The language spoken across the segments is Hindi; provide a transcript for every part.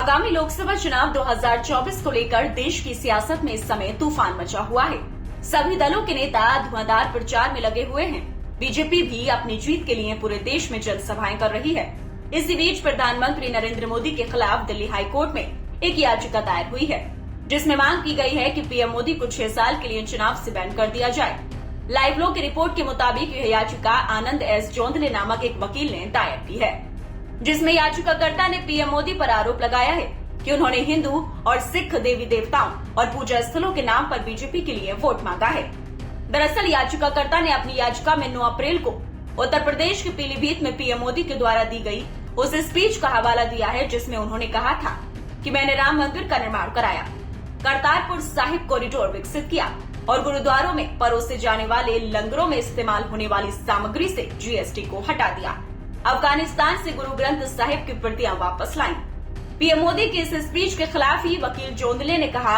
आगामी लोकसभा चुनाव 2024 को लेकर देश की सियासत में इस समय तूफान मचा हुआ है। सभी दलों के नेता धुआंधार प्रचार में लगे हुए हैं। बीजेपी भी अपनी जीत के लिए पूरे देश में जनसभाएं कर रही है। इसी बीच प्रधानमंत्री नरेंद्र मोदी के खिलाफ दिल्ली हाईकोर्ट में एक याचिका दायर हुई है, जिसमें मांग की गई है कि पीएम मोदी को 6 साल के लिए चुनाव से बैन कर दिया जाए। लाइव लो की रिपोर्ट के मुताबिक यह याचिका आनंद एस जोंधले नामक एक वकील ने दायर की है, जिसमें याचिकाकर्ता ने पीएम मोदी पर आरोप लगाया है कि उन्होंने हिंदू और सिख देवी देवताओं और पूजा स्थलों के नाम पर बीजेपी के लिए वोट मांगा है। दरअसल याचिकाकर्ता ने अपनी याचिका में 9 अप्रैल को उत्तर प्रदेश के पीलीभीत में पीएम मोदी के द्वारा दी गई उस स्पीच का हवाला दिया है, जिसमें उन्होंने कहा था कि मैंने राम मंदिर का निर्माण कराया, करतारपुर साहिब कॉरिडोर विकसित किया और गुरुद्वारों में परोसे जाने वाले लंगरों में इस्तेमाल होने वाली सामग्री से जीएसटी को हटा दिया, अफगानिस्तान से गुरु ग्रंथ साहिब की प्रतियां वापस लाई। पीएम मोदी की इस स्पीच के खिलाफ ही वकील जोंधले ने कहा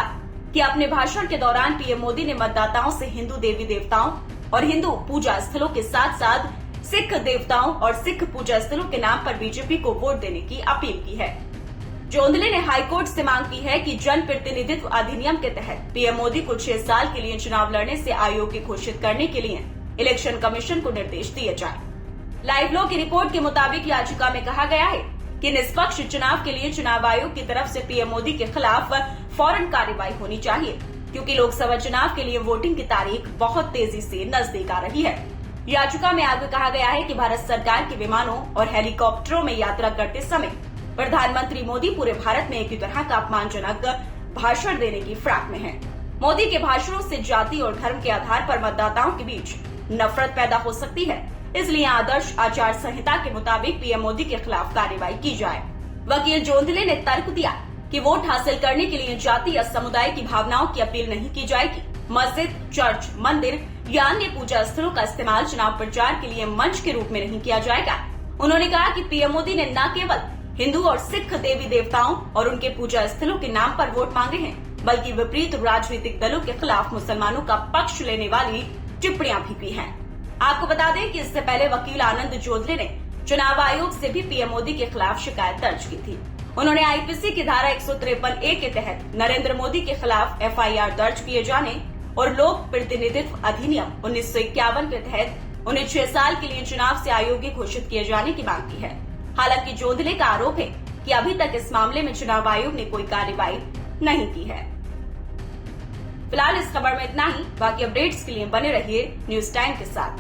कि अपने भाषण के दौरान पीएम मोदी ने मतदाताओं से हिंदू देवी देवताओं और हिंदू पूजा स्थलों के साथ साथ सिख देवताओं और सिख पूजा स्थलों के नाम पर बीजेपी को वोट देने की अपील की है। जोंधले ने हाईकोर्ट से मांग की है कि जन प्रतिनिधित्व अधिनियम के तहत पीएम मोदी को 6 साल के लिए चुनाव लड़ने से अयोग्य घोषित करने के लिए इलेक्शन कमीशन को निर्देश दिए जाए। लाइव लो की रिपोर्ट के मुताबिक याचिका में कहा गया है कि निष्पक्ष चुनाव के लिए चुनाव आयोग की तरफ से पीएम मोदी के खिलाफ फौरन कार्रवाई होनी चाहिए, क्योंकि लोकसभा चुनाव के लिए वोटिंग की तारीख बहुत तेजी से नजदीक आ रही है। याचिका में आगे कहा गया है कि भारत सरकार के विमानों और हेलीकॉप्टरों में यात्रा करते समय प्रधानमंत्री मोदी पूरे भारत में एक ही तरह का अपमानजनक भाषण देने की फिराक में है। मोदी के भाषणों से जाति और धर्म के आधार पर मतदाताओं के बीच नफरत पैदा हो सकती है, इसलिए आदर्श आचार संहिता के मुताबिक पीएम मोदी के खिलाफ कार्रवाई की जाए। वकील जोंधले ने तर्क दिया कि वोट हासिल करने के लिए जाति या समुदाय की भावनाओं की अपील नहीं की जाएगी। मस्जिद, चर्च, मंदिर या अन्य पूजा स्थलों का इस्तेमाल चुनाव प्रचार के लिए मंच के रूप में नहीं किया जाएगा। उन्होंने कहा कि पीएम मोदी ने न केवल हिंदू और सिख देवी देवताओं और उनके पूजा स्थलों के नाम पर वोट मांगे हैं, बल्कि विपरीत राजनीतिक दलों के खिलाफ मुसलमानों का पक्ष लेने वाली टिप्पणियां भी की हैं। आपको बता दें कि इससे पहले वकील आनंद जोंधले ने चुनाव आयोग से भी पीएम मोदी के खिलाफ शिकायत दर्ज की थी। उन्होंने आईपीसी की धारा 153A के तहत नरेंद्र मोदी के खिलाफ एफआईआर दर्ज किए जाने और लोक प्रतिनिधित्व अधिनियम 1951 के तहत उन्हें 6 साल के लिए चुनाव से अयोग्य घोषित किए जाने की मांग की है। हालांकि जोंधले का आरोप है कि अभी तक इस मामले में चुनाव आयोग ने कोई कार्रवाई नहीं की है। फिलहाल इस खबर में इतना ही। बाकी अपडेट्स के लिए बने रहिए न्यूज़ टाइम के साथ।